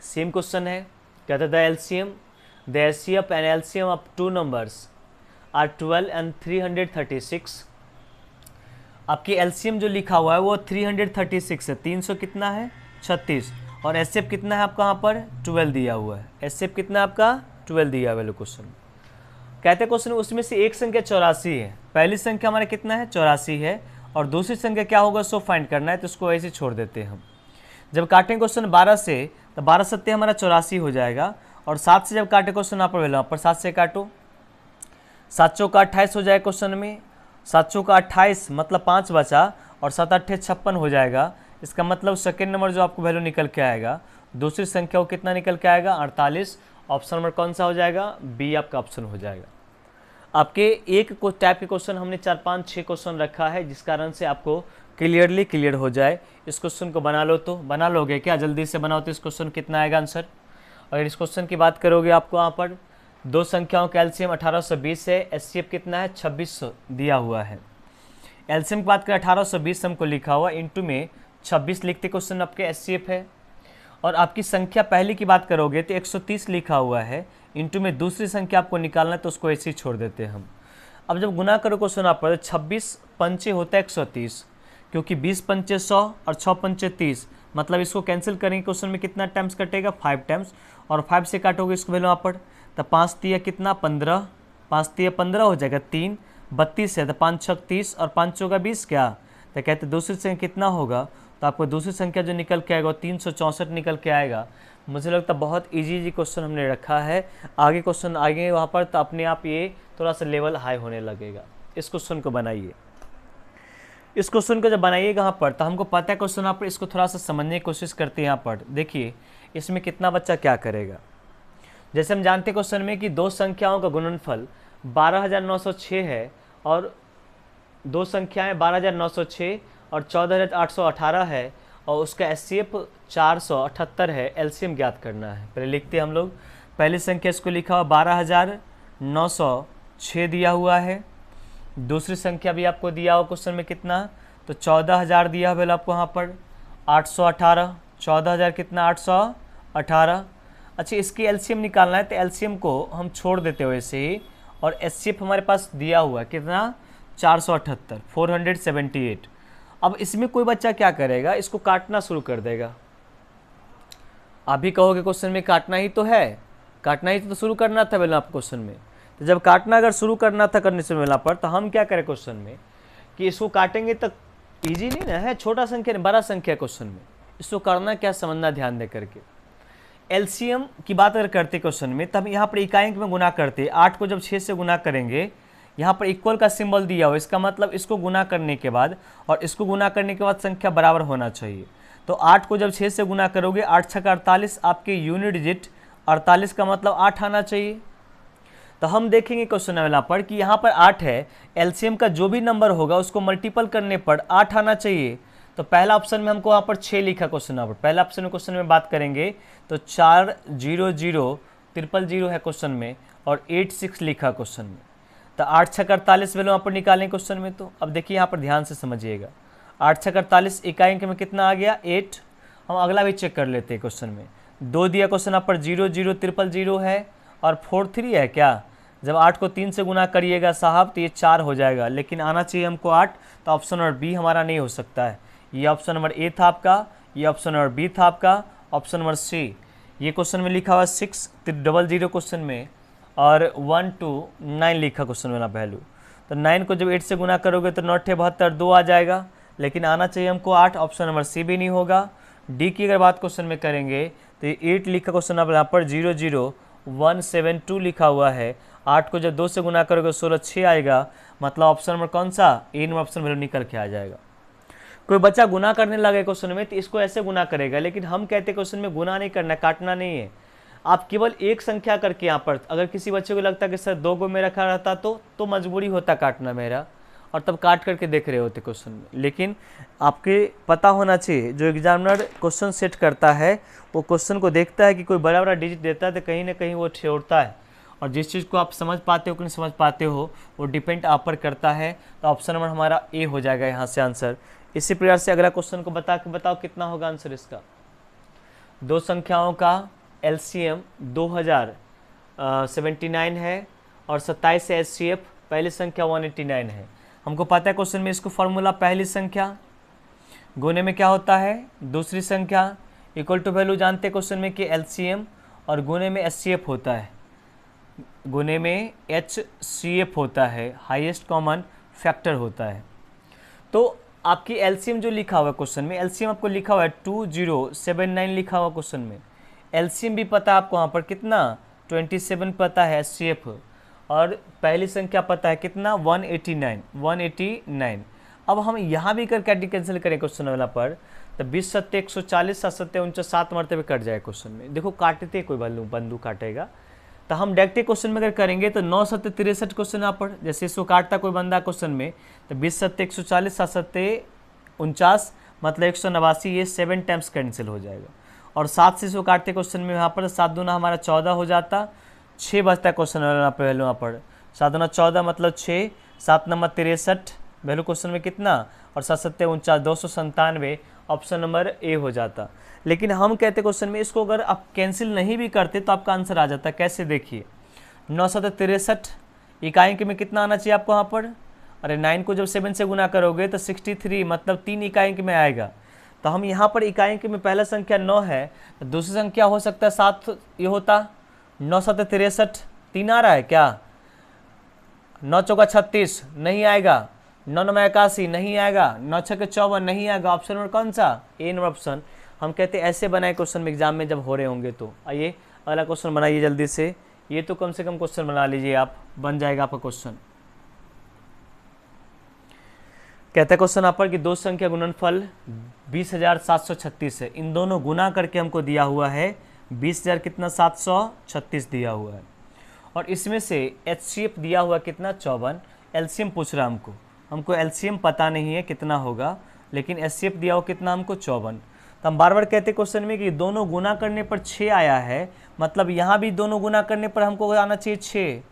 सेम क्वेश्चन है, कहता है the LCM the HCF and LCM of 2 numbers are 12 and 336। आपकी एलसीएम जो लिखा हुआ है वो 336 है, 300 कितना है 36 और एचसीएफ कितना है आपका यहाँ पर 12 दिया हुआ है। एचसीएफ कितना है आपका 12 दिया हुआ है क्वेश्चन। कहते क्वेश्चन उसमें से एक संख्या 84 है। पहली संख्या हमारा कितना है 84 है और दूसरी संख्या क्या होगा सो फाइंड करना है, तो इसको ऐसे छोड़ देते हैं हम। जब काटें क्वेश्चन 12 से तो 12 सत्ते हमारा 84 हो जाएगा और 7 से जब काटे क्वेश्चन यहाँ पर वैल्यू पर 7 से काटो, 7 चौका 28 हो जाएगा क्वेश्चन में। 7 चौका 28 मतलब 5 बचा और 7 8 56 हो जाएगा। इसका मतलब सेकेंड नंबर जो आपको वैल्यू निकल के आएगा दूसरी संख्या वो कितना निकल के आएगा 48। ऑप्शन नंबर कौन सा हो जाएगा, बी आपका ऑप्शन हो जाएगा। आपके एक को टाइप के क्वेश्चन हमने 4 5 6 क्वेश्चन रखा है जिस कारण से आपको क्लियर हो जाए। इस क्वेश्चन को बना लो तो बना लोगे क्या, जल्दी से बनाओ तो इस क्वेश्चन कितना आएगा आंसर। अगर इस क्वेश्चन की बात करोगे आपको यहाँ पर दो संख्याओं का एलसीएम 1820 है, एचसीएफ कितना है 2600 दिया हुआ है। एलसीएम की बात करें 1820 हमको लिखा हुआ, इनटू में 26 लिखते क्वेश्चन आपके एचसीएफ है। और आपकी संख्या पहले की बात करोगे तो 130 लिखा हुआ है, इनटू में दूसरी संख्या आपको निकालना है तो उसको ऐसे ही छोड़ देते हैं हम। अब जब गुना करो क्वेश्चन आप पर 26 पंचे होता है 130, क्योंकि 20 पंचे 100 और 6 पंचे 30 मतलब इसको कैंसिल करेंगे क्वेश्चन में कितना टाइम्स कटेगा 5 टाइम्स और 5 से काटोगे इसको वैल्यू यहाँ पर तो 5 तिया कितना 15, 5 तिया 15 हो जाएगा 3 32 है तो 5 6 30 और 5 चौका 20 क्या, तो कहते दूसरी संख्या कितना होगा, तो आपको दूसरी संख्या जो निकल के आएगा 364 निकल के आएगा। मुझे लगता है बहुत इजी क्वेश्चन हमने रखा है। आगे क्वेश्चन आएंगे वहाँ पर तो अपने आप ये थोड़ा सा लेवल हाई होने लगेगा। इस क्वेश्चन को बनाइए, इस क्वेश्चन को जब बनाइएगा यहाँ पर तो हमको पता है क्वेश्चन यहाँ पर, इसको थोड़ा सा समझने की कोशिश करते हैं। यहाँ पर देखिए इसमें कितना बच्चा क्या करेगा। जैसे हम जानते हैं क्वेश्चन में कि दो संख्याओं का गुणनफल 12906 है और दो संख्याएं 12906 और 14818 है और उसका एचसीएफ 478 है, एलसीएम ज्ञात करना है। पहले लिखते हैं हम लोग, पहली संख्या इसको लिखा हुआ 12906 दिया हुआ है, दूसरी संख्या भी आपको दिया हुआ क्वेश्चन में कितना तो 14000 दिया हुआ आपको यहाँ पर 818, 14000 कितना 818। अच्छा इसकी एलसीएम निकालना है तो एलसीएम को हम छोड़ देते हो ऐसे ही और एचसीएफ हमारे पास दिया हुआ है कितना 478 478। अब इसमें कोई बच्चा क्या करेगा, इसको काटना शुरू कर देगा। आप भी कहोगे क्वेश्चन में काटना ही तो है, काटना ही तो शुरू करना था पहले आप क्वेश्चन में। तो जब काटना अगर शुरू करना था करने से पहले पर, तो हम क्या करें क्वेश्चन में कि इसको काटेंगे तो ईजी नहीं ना है, छोटा संख्या नहीं बड़ा संख्या क्वेश्चन में, इसको करना क्या समझना ध्यान दे करके। एलसीएम की बात अगर करते क्वेश्चन में, तब यहाँ पर इकाई अंक में गुना करते, 8 को जब 6 से गुना करेंगे, यहाँ पर इक्वल का सिंबल दिया हो, इसका मतलब इसको गुना करने के बाद और इसको गुना करने के बाद संख्या बराबर होना चाहिए। तो 8 को जब 6 से गुना करोगे, 8 छक्का 48, आपके यूनिट डिजिट 48 का मतलब 8 आना चाहिए। तो हम देखेंगे क्वेश्चन वाला पर कि यहाँ पर 8 है, एलसीएम का जो भी नंबर होगा उसको मल्टीपल करने पर 8 आना चाहिए। तो पहला ऑप्शन में हमको वहाँ पर 6 लिखा क्वेश्चन पर, पहला ऑप्शन में क्वेश्चन में बात करेंगे तो 4 0 0 000 है क्वेश्चन में और 86 लिखा क्वेश्चन में। तो 8 छक्का 48 वैल्यू यहाँ पर निकालें क्वेश्चन में। तो अब देखिए यहाँ पर ध्यान से समझिएगा, 8 छक्का 48 इकाई अंक में कितना आ गया 8। हम अगला भी चेक कर लेते हैं क्वेश्चन में, 2 दिया क्वेश्चन यहाँ पर 0 0 000 है और 43 है क्या। जब 8 को 3 से गुना करिएगा साहब तो ये 4 हो जाएगा, लेकिन आना चाहिए हमको 8। तो ऑप्शन नंबर बी हमारा नहीं हो सकता है। ये ऑप्शन नंबर ए था आपका, ये ऑप्शन नंबर बी था आपका, ऑप्शन नंबर सी। ये क्वेश्चन में लिखा हुआ 600 क्वेश्चन में और 1 to 9 लिखा क्वेश्चन में ना वैल्यू। तो 9 को जब 8 से गुना करोगे तो 9 72 2 आ जाएगा, लेकिन आना चाहिए हमको 8। ऑप्शन नंबर सी भी नहीं होगा। डी की अगर बात क्वेश्चन में करेंगे तो 8 लिखा क्वेश्चन यहाँ पर 00172 लिखा हुआ है। 8 को जब 2 से गुना करोगे 16 6 आएगा, मतलब ऑप्शन नंबर कौन सा, ए नंबर ऑप्शन वैल्यू निकल के आ जाएगा। कोई बच्चा गुना करने लगे क्वेश्चन में तो इसको ऐसे गुना करेगा, लेकिन हम कहते हैं क्वेश्चन में गुना नहीं करना, काटना नहीं है। आप केवल एक संख्या करके यहाँ पर, अगर किसी बच्चे को लगता है कि सर 2 को में रखा रहता तो मजबूरी होता काटना मेरा, और तब काट करके देख रहे होते क्वेश्चन में। लेकिन आपके पता होना चाहिए, जो एग्जामिनर क्वेश्चन सेट करता है वो क्वेश्चन को देखता है कि कोई बड़ा बड़ा डिजिट देता है तो कहीं ना कहीं वो छोड़ता है, और जिस चीज़ को आप समझ पाते हो कि नहीं समझ पाते हो वो डिपेंड आप पर करता है। तो ऑप्शन नंबर हमारा ए हो जाएगा यहाँ से आंसर। इसी प्रकार से अगला क्वेश्चन को बताओ कितना होगा आंसर इसका। दो संख्याओं का एलसीएम 2079 है और 27 है एचसीएफ, पहली संख्या 189 है। हमको पता है क्वेश्चन में इसको फॉर्मूला पहली संख्या गुने में क्या होता है दूसरी संख्या, इक्वल टू वैल्यू जानते हैं क्वेश्चन में कि एलसीएम और गुने में एचसीएफ होता है, गुने में एचसीएफ होता है, हाईएस्ट कॉमन फैक्टर होता है। तो आपकी एलसीएम जो लिखा हुआ है क्वेश्चन में, एलसीएम आपको लिखा हुआ है 2079 लिखा हुआ क्वेश्चन में। एलसीएम भी पता है आपको वहाँ पर कितना 27 पता है एचसीएफ, और पहली संख्या पता है कितना 189। अब हम यहाँ भी कर कैटी कैंसिल करें क्वेश्चन वाला पर, तो 20 सत्ते 140 7 सत्ते 49 7 मरतबे कट जाए क्वेश्चन में। देखो काटते कोई बंदू काटेगा, तो हम डायरेक्ट क्वेश्चन में अगर करेंगे तो 9 सत्ते 63 क्वेश्चन यहाँ पर, जैसे इसको काटता कोई बंदा क्वेश्चन में, तो 20 सत्ते 140 7 सत्ते 49 मतलब 189, ये 7 टाइम्स कैंसिल हो जाएगा। और 7 से इसको काटते क्वेश्चन में यहाँ पर 7 दूना हमारा 14 हो जाता, 6 बचता है क्वेश्चन वैल्यू यहाँ पर, 7 दूना 14 मतलब 6, 7 नंबर 63 वैल्यू क्वेश्चन में कितना, और 7 सत्ते 49 297, ऑप्शन नंबर ए हो जाता। लेकिन हम कहते क्वेश्चन में इसको अगर आप कैंसिल नहीं भी करते तो आपका आंसर आ जाता। कैसे देखिए, 9 सत्ते 63 इकाई अंक में कितना आना चाहिए आपको यहाँ पर, अरे 9 को जब 7 से गुना करोगे तो 63 मतलब 3 इकाई अंक में आएगा। तो हम यहाँ पर इकाई अंक में पहला संख्या 9 है, तो दूसरी संख्या हो सकता है 7 ये होता, 9 सत्ते 63 3 आ रहा है क्या, 9 चौका 36 नहीं आएगा, 9 नंबर 81 नहीं आएगा, 9 छक्के 54 नहीं आएगा, ऑप्शन नंबर कौन सा ए नंबर ऑप्शन। हम कहते हैं ऐसे बनाए क्वेश्चन में एग्जाम में जब हो रहे होंगे। तो आइए अगला क्वेश्चन बनाइए जल्दी से, ये तो कम से कम क्वेश्चन बना लीजिए आप, बन जाएगा आपका क्वेश्चन। कहता है क्वेश्चन आप पर कि दो संख्या गुणनफल 20,736 है, इन दोनों गुना करके हमको दिया हुआ है 20,000 कितना 736 दिया हुआ है, और इसमें से एचसीएफ दिया हुआ कितना 54, एलसीएम पूछ रहा है हमको एलसीएम पता नहीं है कितना होगा, लेकिन एचसीएफ दिया हुआ कितना हमको 54। तो हम बार बार कहते क्वेश्चन में कि दोनों गुना करने पर 6 आया है, मतलब यहाँ भी दोनों गुना करने पर हमको आना चाहिए 6।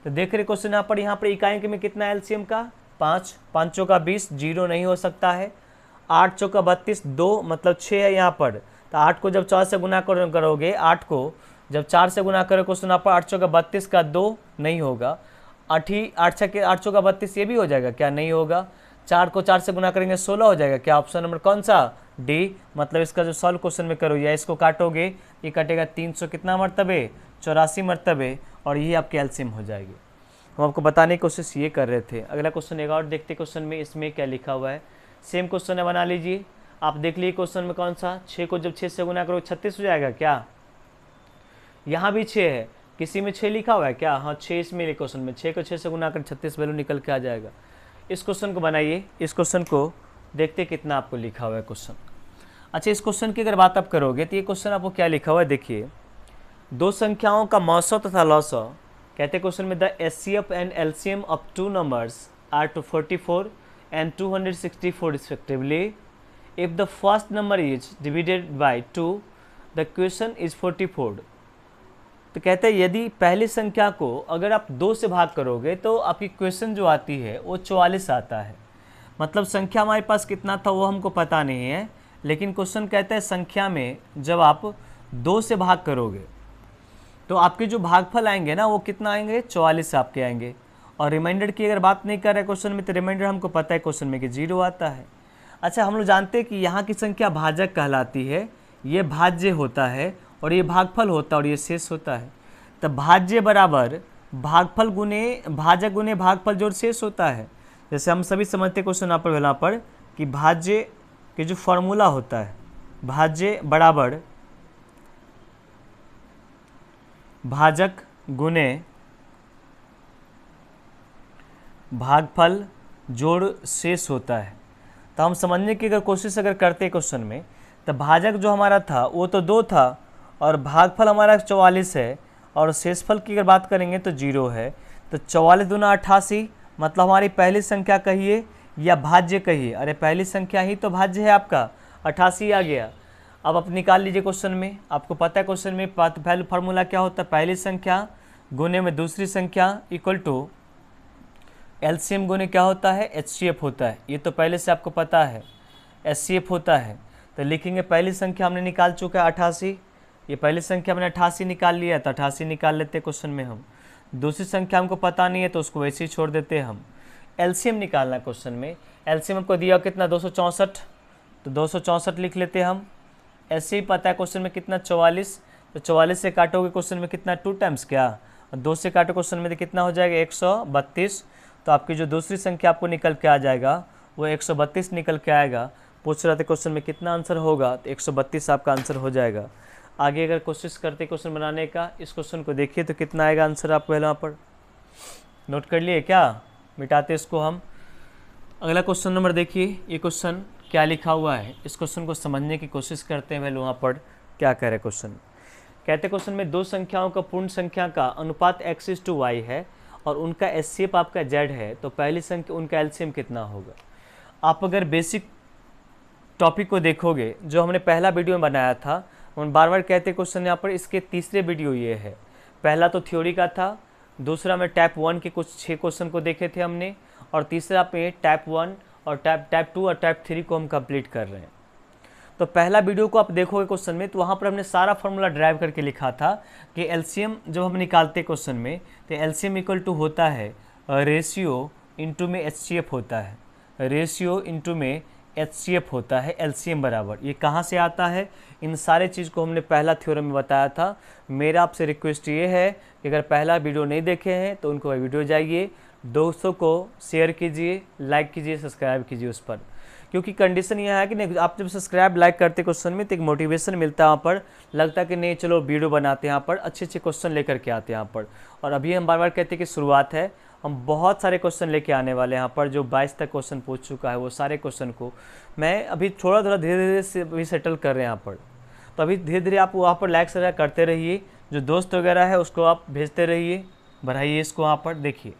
तो देख रहे क्वेश्चन यहाँ पर इकाई अंक में कितना एलसीएम का 5, 5 चौका 20 जीरो नहीं हो सकता है, 8 चौका 32 2 मतलब 6 है यहाँ पर। तो 8 को जब 4 से गुना करोगे, 8 को जब 4 से गुना करो क्वेश्चन यहाँ पर 8 चौका 32 का 2 नहीं होगा, 8 चौका 32 ये भी हो जाएगा क्या, नहीं होगा। 4 को 4 से गुना करेंगे 16 हो जाएगा। क्या ऑप्शन नंबर कौन सा, डी। मतलब इसका जो सॉल्व क्वेश्चन में करो या इसको काटोगे, ये कटेगा 300 कितना मरतबे, 84 मरतबे, और यही आपकी एलसीएम हो जाएगी। हम आपको बताने की कोशिश ये कर रहे थे। अगला क्वेश्चन एक और देखते क्वेश्चन में, इसमें क्या लिखा हुआ है। सेम क्वेश्चन है, बना लीजिए। आप देख लीजिए क्वेश्चन में कौन सा, 6 को जब 6 से गुना करो 36 हो जाएगा क्या। यहाँ भी 6 है, किसी में 6 लिखा हुआ है क्या, हाँ 6 इसमें क्वेश्चन में, 6 को 6 से गुना कर 36 वैल्यू निकल के आ जाएगा। इस क्वेश्चन को बनाइए, इस क्वेश्चन को देखते कितना आपको लिखा हुआ है क्वेश्चन। अच्छा, इस क्वेश्चन की अगर बात आप करोगे तो ये क्वेश्चन आपको क्या लिखा हुआ है, देखिए। दो संख्याओं का मौसौ तथा लौसौ, कहते क्वेश्चन में the HCF and LCM of two numbers are 244 and 264 respectively. If the first number is divided by 2 the question is 44। तो कहते हैं यदि पहली संख्या को अगर आप 2 से भाग करोगे तो आपकी क्वेश्चन जो आती है वो 44 आता है। मतलब संख्या हमारे पास कितना था वो हमको पता नहीं है, लेकिन क्वेश्चन कहता है संख्या में जब आप 2 से भाग करोगे तो आपके जो भागफल आएंगे ना वो कितना आएंगे, 44 आपके आएंगे। और रिमाइंडर की अगर बात नहीं कर रहे क्वेश्चन में तो रिमाइंडर हमको पता है क्वेश्चन में कि 0 आता है। अच्छा, हम लोग जानते हैं कि यहाँ की संख्या भाजक कहलाती है, ये भाज्य होता है और ये भागफल होता है और ये शेष होता है। तो भाज्य बराबर भागफल गुने भाजक गुने भागफल जोड़ शेष होता है। जैसे हम सभी समझते क्वेश्चन यहाँ पर कि भाज्य के जो फॉर्मूला होता है, भाज्य बराबर भाजक गुने भागफल जोड़ शेष होता है। तो हम समझने की अगर कोशिश करते क्वेश्चन में, तो भाजक जो हमारा था वो तो 2 था और भागफल हमारा 44 है और शेषफल की अगर बात करेंगे तो 0 है। तो 44 दूना 88, मतलब हमारी पहली संख्या कहिए या भाज्य कहिए, अरे पहली संख्या ही तो भाज्य है आपका, 88 आ गया। अब आप निकाल लीजिए क्वेश्चन में, आपको पता है क्वेश्चन में पहले फार्मूला क्या होता है, पहली संख्या गुने में दूसरी संख्या इक्वल टू एलसीएम गुने क्या होता है, एचसीएफ होता है। ये तो पहले से आपको पता है, एचसीएफ होता है। तो लिखेंगे पहली संख्या हमने निकाल चुका है 88, ये पहली संख्या हमने 88 निकाल लिया, तो 88 निकाल लेते क्वेश्चन में हम। दूसरी संख्या हमको पता नहीं है तो उसको वैसे ही छोड़ देते हैं हम। एलसीएम निकालना क्वेश्चन में, एलसीएम हमको दिया कितना 264, तो 264 लिख लेते हैं हम। ऐसे ही पता है क्वेश्चन में कितना 44, तो 44 से काटोगे क्वेश्चन में कितना 2 टाइम्स क्या, और 2 से काटो क्वेश्चन में तो कितना हो जाएगा 132। तो आपकी जो दूसरी संख्या आपको निकल के आ जाएगा वो 132 निकल के आएगा। पूछ रहा था क्वेश्चन में कितना आंसर होगा, तो 132 आपका आंसर हो जाएगा। आगे अगर कोशिश करते क्वेश्चन बनाने का, इस क्वेश्चन को देखिए तो कितना आएगा आंसर, आप पहले वहाँ पर नोट कर लिए क्या, मिटाते इसको हम। अगला क्वेश्चन नंबर देखिए, ये क्वेश्चन क्या लिखा हुआ है, इस क्वेश्चन को समझने की कोशिश करते हैं। पहले वहाँ पर क्या कह रहे क्वेश्चन, कहते क्वेश्चन में दो संख्याओं का पूर्ण संख्या का अनुपात x/y है और उनका एचसीएफ आपका z है, तो पहली संख्या उनका एलसीएम कितना होगा। आप अगर बेसिक टॉपिक को देखोगे जो हमने पहला वीडियो में बनाया था, हम बार बार कहते क्वेश्चन यहाँ पर, इसके तीसरे वीडियो ये है। पहला तो थ्योरी का था, दूसरा में टाइप 1 के कुछ 6 क्वेश्चन को देखे थे हमने, और तीसरा पे टाइप 1 और टाइप 2 और टाइप 3 को हम कंप्लीट कर रहे हैं। तो पहला वीडियो को आप देखोगे क्वेश्चन में, तो वहाँ पर हमने सारा फार्मूला ड्राइव करके लिखा था कि एलसीएम जब हम निकालते क्वेश्चन में, तो एलसीएम इक्वल टू होता है रेशियो इंटू में एचसीएफ होता है, रेशियो इंटू में एचसीएफ होता है, एलसीएम बराबर। ये कहाँ से आता है, इन सारे चीज़ को हमने पहला थ्योरम में बताया था। मेरा आपसे रिक्वेस्ट ये है कि अगर पहला वीडियो नहीं देखे हैं तो उनको वीडियो जाइए, दोस्तों को शेयर कीजिए, लाइक कीजिए, सब्सक्राइब कीजिए उस पर, क्योंकि कंडीशन यह है कि नहीं, आप जब सब्सक्राइब लाइक करते क्वेश्चन में तो एक मोटिवेशन मिलता है, वहाँ पर लगता है कि नहीं चलो वीडियो बनाते हैं, यहाँ पर अच्छे अच्छे क्वेश्चन लेकर के आते हैं यहाँ पर। और अभी हम बार बार कहते हैं कि शुरुआत है, हम बहुत सारे क्वेश्चन लेके आने वाले हैं यहाँ पर। जो 22 तक क्वेश्चन पूछ चुका है वो सारे क्वेश्चन को मैं अभी थोड़ा थोड़ा धीरे धीरे से भी सेटल कर रहे हैं यहाँ पर। तो अभी धीरे धीरे आप वहाँ पर लाइक वगैरह करते रहिए, जो दोस्त वगैरह है उसको आप भेजते रहिए, बढ़ाइए इसको। वहाँ पर देखिए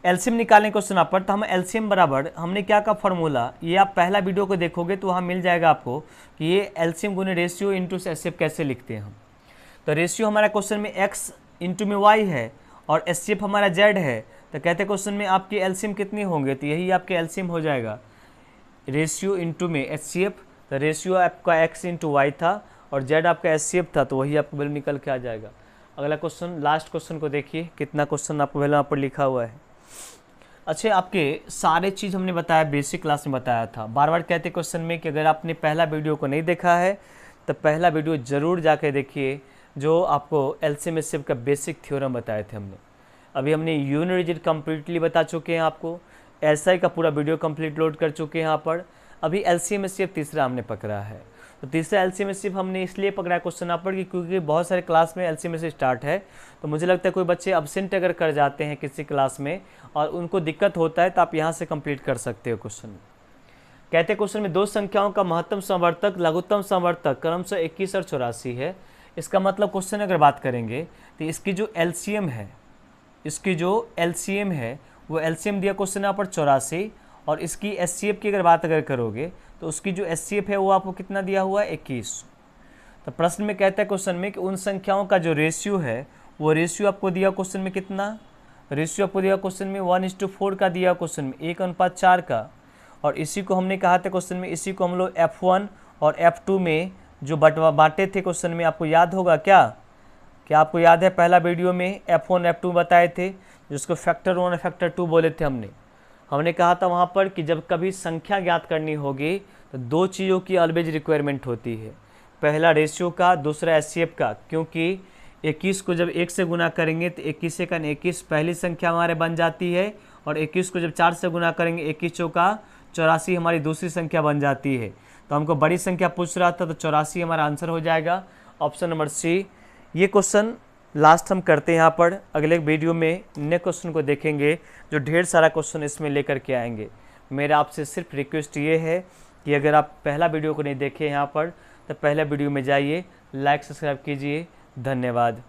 एलसीएम निकालने क्वेश्चन आप पर, तो हम एलसीएम बराबर हमने क्या का फॉर्मूला, ये आप पहला वीडियो को देखोगे तो वहाँ मिल जाएगा आपको कि ये एलसीएम गुने रेशियो इंटू एचसीएफ कैसे लिखते हैं हम। तो रेशियो हमारा क्वेश्चन में x इंटू में y है और एचसीएफ हमारा z है, तो कहते क्वेश्चन में आपकी एलसीएम कितनी होंगे, तो यही आपके एलसीएम हो जाएगा, रेशियो इंटू में एचसीएफ। तो रेशियो आपका x इंटू वाई था और z आपका एचसीएफ था, तो वही आपको वैल्यू निकल के आ जाएगा। अगला क्वेश्चन, लास्ट क्वेश्चन को देखिए, कितना क्वेश्चन आपको वैल्यू यहाँ पर लिखा हुआ है। अच्छा, आपके सारे चीज़ हमने बताया, बेसिक क्लास में बताया था। बार बार कहते क्वेश्चन में कि अगर आपने पहला वीडियो को नहीं देखा है तो पहला वीडियो ज़रूर जाके देखिए, जो आपको एलसीएम एचसीएफ का बेसिक थ्योरम बताए थे हमने। अभी हमने यूनिट डिजिट कम्प्लीटली बता चुके हैं आपको, एसआई का पूरा वीडियो कंप्लीट लोड कर चुके हैं यहाँ पर। अभी एलसीएम एचसीएफ तीसरा हमने पकड़ा है। तो तीसरा एलसीएम एचसीएफ हमने इसलिए पकड़ा क्वेश्चन यहाँ पर क्योंकि बहुत सारे क्लास में एलसीएम एचसीएफ स्टार्ट है, तो मुझे लगता है कोई बच्चे अब्सेंट अगर कर जाते हैं किसी क्लास में और उनको दिक्कत होता है तो आप यहाँ से कंप्लीट कर सकते हो क्वेश्चन। कहते हैं क्वेश्चन में दो संख्याओं का महत्तम समवर्तक लघुत्तम समवर्तक क्रमशः 21 और 84 है। इसका मतलब क्वेश्चन अगर बात करेंगे तो इसकी जो एलसीएम है, वो एलसीएम दिया क्वेश्चन यहाँ पर 84, और इसकी एचसीएफ की अगर बात करोगे तो उसकी जो एचसीएफ है वो आपको कितना दिया हुआ है, 21। तो प्रश्न में कहता है क्वेश्चन में कि उन संख्याओं का जो रेशियो है, वो रेशियो आपको दिया क्वेश्चन में कितना, रेशियो आपको दिया क्वेश्चन में 1:4 का दिया क्वेश्चन में, 1:4 का। और इसी को हमने कहा था क्वेश्चन में, इसी को हम लोग F1 और F2 में जो बांटे थे क्वेश्चन में, आपको याद होगा क्या आपको याद है पहला वीडियो में F1 F2 बताए थे, जिसको फैक्टर 1 और फैक्टर 2 बोले थे हमने कहा था वहाँ पर कि जब कभी संख्या ज्ञात करनी होगी तो दो चीज़ों की ऑलवेज रिक्वायरमेंट होती है, पहला रेशियो का, दूसरा एचसीएफ का। क्योंकि 21 को जब 1 से गुना करेंगे तो 21 से 21 पहली संख्या हमारे बन जाती है, और 21 को जब 4 से गुना करेंगे 21 चौका 84 हमारी दूसरी संख्या बन जाती है। तो हमको बड़ी संख्या पूछ रहा था, तो 84 हमारा आंसर हो जाएगा, ऑप्शन नंबर सी। ये क्वेश्चन लास्ट हम करते हैं यहाँ पर। अगले वीडियो में नेक्स्ट क्वेश्चन को देखेंगे जो ढेर सारा क्वेश्चन इसमें लेकर के आएंगे। मेरा आपसे सिर्फ रिक्वेस्ट ये है कि अगर आप पहला वीडियो को नहीं देखे यहाँ पर तो पहला वीडियो में जाइए, लाइक सब्सक्राइब कीजिए। धन्यवाद।